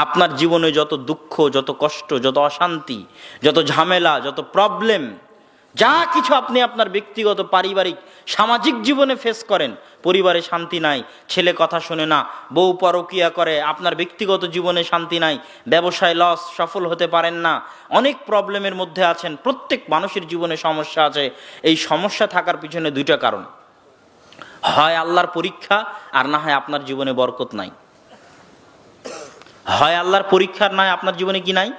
আপনার জীবনে যত দুঃখ, যত কষ্ট, যত অশান্তি, যত ঝামেলা, যত প্রবলেম, যা কিছু আপনি আপনার ব্যক্তিগত, পারিবারিক, সামাজিক জীবনে ফেস করেন, পরিবারে শান্তি নাই, ছেলে কথা শোনে না, বউ পরকিয়া করে, আপনার ব্যক্তিগত জীবনে শান্তি নাই, ব্যবসায় লস, সফল হতে পারেন না, অনেক প্রবলেমের মধ্যে আছেন। প্রত্যেক মানুষের জীবনে সমস্যা আছে। এই সমস্যা থাকার পিছনে দুইটা কারণ, হয় আল্লাহর পরীক্ষা, আর না হয় আপনার জীবনে বরকত নাই। হয় আল্লাহর পরীক্ষার, নয় আপনার জীবনে কি নাই,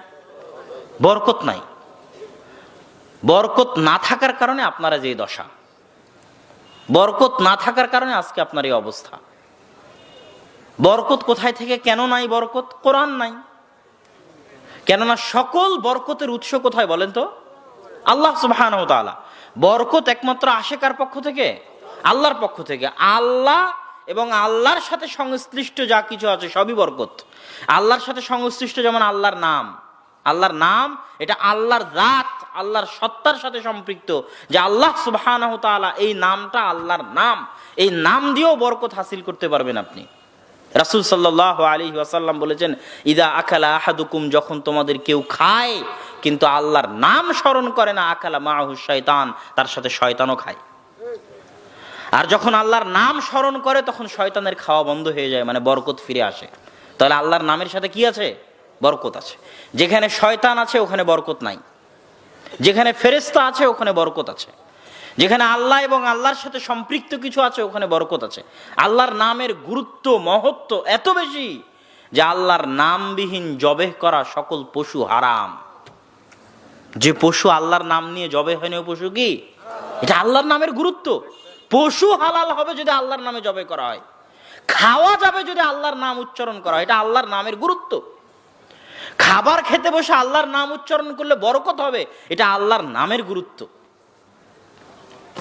বরকত নাই। বরকত না থাকার কারণে আপনারা যে দশা, বরকত না থাকার কারণে আজকে আপনার এই অবস্থা। বরকত কোথায় থেকে, কেন নাই বরকত? কোরআন নাই। কেননা সকল বরকতের উৎস কোথায় বলেন তো? আল্লাহ সুবহানাহু ওয়া তাআলা। বরকত একমাত্র আসে কার পক্ষ থেকে? আল্লাহর পক্ষ থেকে। আল্লাহ এবং আল্লাহর সাথে সংশ্লিষ্ট যা কিছু আছে সবই বরকত। আল্লাহর সাথে সংশ্লিষ্ট যেমন আল্লাহর নাম, আল্লাহর নাম এটা আল্লাহর জাত, আল্লাহর সত্তার সাথে সম্পৃক্ত, যে আল্লাহ সুবহানাহু ওয়া তাআলা, এই নামটা আল্লাহর নাম, এই নাম দিয়েও বরকত হাসিল করতে পারবেন আপনি। রাসূল সাল্লাল্লাহু আলাইহি ওয়াসাল্লাম বলেছেন, ইদা আকালা আহাদুকুম, যখন তোমাদের কেউ খায় কিন্তু আল্লাহর নাম স্মরণ করে না, আকালা মাআহু শয়তান, তার সাথে শয়তানও খায়। আর যখন আল্লাহর নাম স্মরণ করে তখন শয়তানের খাওয়া বন্ধ হয়ে যায়, মানে বরকত ফিরে আসে। তাহলে আল্লাহর নামের সাথে কি আছে? বরকত আছে। যেখানে শয়তান আছে ওখানে বরকত নাই, যেখানে ফেরেশতা আছে ওখানে বরকত আছে, যেখানে আল্লাহ এবং আল্লাহর সাথে সম্পৃক্ত কিছু আছে ওখানে বরকত আছে। আল্লাহর নামের গুরুত্ব, মহত্ব এত বেশি যে আল্লাহর নামবিহীন জবেহ করা সকল পশু হারাম। যে পশু আল্লাহর নাম নিয়ে জবেহ হয়নি, ওই পশু কি? এটা আল্লাহর নামের গুরুত্ব। পশু হালাল হবে যদি আল্লাহর নামে জবেহ করা হয়, খাওয়া যাবে যদি আল্লাহর নাম উচ্চারণ করা হয়, এটা আল্লাহর নামের গুরুত্ব। খাবার খেতে বসে আল্লাহর নাম উচ্চারণ করলে বরকত হবে, এটা আল্লাহর নামের গুরুত্ব।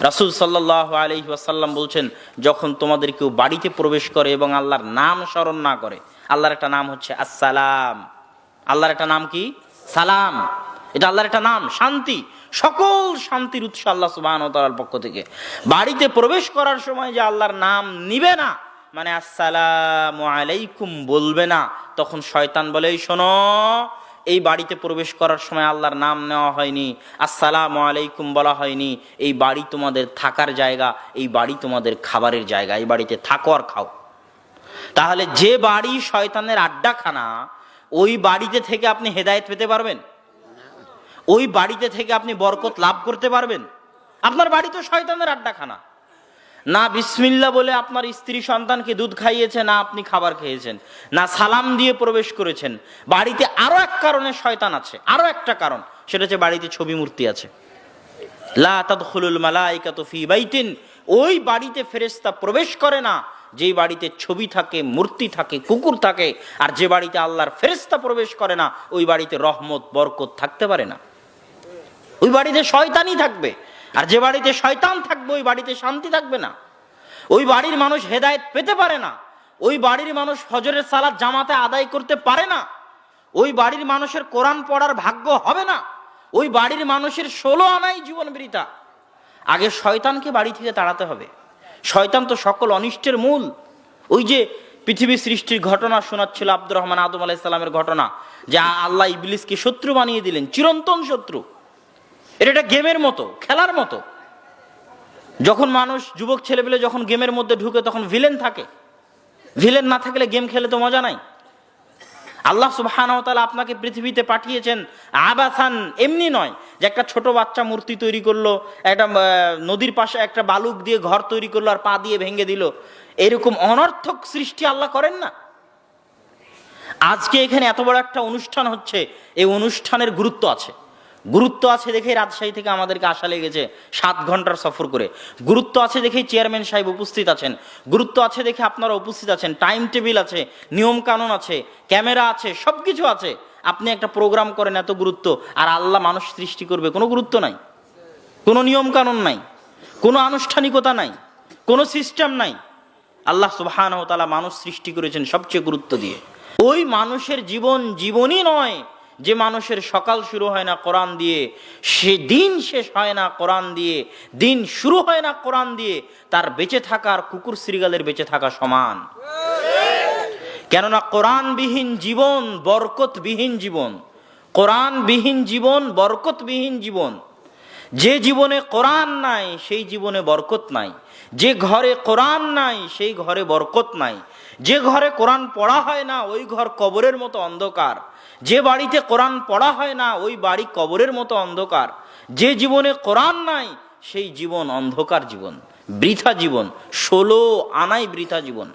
রাসূল সাল্লাল্লাহু আলাইহি ওয়াসাল্লাম বলছেন, যখন তোমাদের কেউ বাড়িতে প্রবেশ করে এবং আল্লাহর নাম স্মরণ না করে, আল্লাহর একটা নাম হচ্ছে আসসালাম। আল্লাহর একটা নাম কি? সালাম। এটা আল্লাহর একটা নাম, শান্তি। সকল শান্তির উৎস আল্লাহ সুবহানাহু ওয়া তাআলার পক্ষ থেকে। বাড়িতে প্রবেশ করার সময় যে আল্লাহর নাম নিবে না, মানে আসসালামু আলাইকুম বলবে না, তখন শয়তান বলে, এই শোনো, এই বাড়িতে প্রবেশ করার সময় আল্লাহর নাম নেওয়া হয়নি, আসসালামু আলাইকুম বলা হয়নি, এই বাড়ি তোমাদের থাকার জায়গা, এই বাড়ি তোমাদের খাবারের জায়গা, এই বাড়িতে থাকো আর খাও। তাহলে যে বাড়ি শয়তানের আড্ডাখানা, ওই বাড়িতে থেকে আপনি হেদায়েত পেতে পারবেন? ওই বাড়িতে থেকে আপনি বরকত লাভ করতে পারবেন? আপনার বাড়ি তো শয়তানের আড্ডাখানা। না বিসমিল্লাহ বলে আপনার স্ত্রী সন্তানকে দুধ খাইয়েছে, না আপনি খাবার খেয়েছেন, না সালাম দিয়ে প্রবেশ করেছেন। বাড়িতে আরো এক কারণে শয়তান আছে, আরো একটা কারণ, সেটা হচ্ছে বাড়িতে ছবি মূর্তি আছে। লা তাদখুলুল মালাইকাতু ফি বাইতিন, ওই বাড়িতে ফেরেশতা প্রবেশ করে না যেই বাড়িতে ছবি থাকে, মূর্তি থাকে, কুকুর থাকে। আর যে বাড়িতে আল্লাহর ফেরেশতা প্রবেশ করে না, ওই বাড়িতে রহমত, বরকত থাকতে পারে না। ওই বাড়িতে শয়তানই থাকবে। আর যে বাড়িতে শয়তান থাকবে ওই বাড়িতে শান্তি থাকবে না। ওই বাড়ির মানুষ হেদায়েত পেতে পারে না। ওই বাড়ির মানুষ ফজরের সালাত জামাতে আদায় করতে পারে না। ওই বাড়ির মানুষের কোরআন পড়ার ভাগ্য হবে না। ওই বাড়ির মানুষের 16 আনাই জীবন বৃথা। আগে শয়তানকে বাড়ি থেকে তাড়াতে হবে। শয়তান তো সকল অনিষ্টের মূল। ওই যে পৃথিবী সৃষ্টির ঘটনা শোনাচ্ছিল আব্দুর রহমান আদম আলাইহিস সালামের ঘটনা, যে আল্লাহ ইবলিসকে শত্রু বানিয়ে দিলেন, চিরন্তন শত্রু। এটা গেমের মতো, খেলার মতো। যখন মানুষ, যুবক ছেলেপেলে যখন গেমের মধ্যে ঢুকে তখন ভিলেন থাকে। ভিলেন না থাকলে গেম খেলে তো মজা নাই। আল্লাহ সুবহানাহু ওয়া তাআলা আপনাকে পৃথিবীতে পাঠিয়েছেন আবাসান, এমনি নয় যে একটা ছোট বাচ্চা মূর্তি তৈরি করলো, একটা নদীর পাশে একটা বালুক দিয়ে ঘর তৈরি করলো আর পা দিয়ে ভেঙে দিল। এরকম অনর্থক সৃষ্টি আল্লাহ করেন না। আজকে এখানে এত বড় একটা অনুষ্ঠান হচ্ছে, এই অনুষ্ঠানের গুরুত্ব আছে। গুরুত্ব আছে দেখে রাজশাহী থেকে আমাদেরকে আসা লেগেছে 7 ঘন্টার সফর করে। গুরুত্ব আছে দেখে চেয়ারম্যান সাহেব উপস্থিত আছেন। গুরুত্ব আছে দেখে আপনারা উপস্থিত আছেন। টাইম টেবিল আছে, নিয়ম কানুন আছে, ক্যামেরা আছে, সবকিছু আছে। আপনি একটা প্রোগ্রাম করেন, এত গুরুত্ব। আর আল্লাহ মানুষ সৃষ্টি করবে, কোনো গুরুত্ব নাই, কোনো নিয়ম কানুন নাই, কোনো আনুষ্ঠানিকতা নাই, কোনো সিস্টেম নাই। আল্লাহ সুবহানাহু ওয়া তাআলা মানুষ সৃষ্টি করেছেন সবচেয়ে গুরুত্ব দিয়ে। ওই মানুষের জীবন জীবনই নয় যে মানুষের সকাল শুরু হয় না কোরআন দিয়ে, সে দিন শেষ হয় না কোরআন দিয়ে, দিন শুরু হয় না কোরআন দিয়ে, তার বেঁচে থাকার কুকুর শ্রীগালের বেঁচে থাকা সমান। কেননা কোরআনবিহীন জীবন বরকতবিহীন জীবন, কোরআনবিহীন জীবন বরকতবিহীন জীবন। যে জীবনে কোরআন নাই সেই জীবনে বরকত নাই, যে ঘরে কোরআন নাই সেই ঘরে বরকত নাই, যে ঘরে কোরআন পড়া হয় না ওই ঘর কবরের মতো অন্ধকার, যে বাড়িতে কোরআন পড়া হয় না ওই বাড়ি কবরের মতো অন্ধকার। যে জীবনে কোরআন নাই সেই জীবন অন্ধকার জীবন, বৃথা জীবন, 16 আনাই বৃথা জীবন।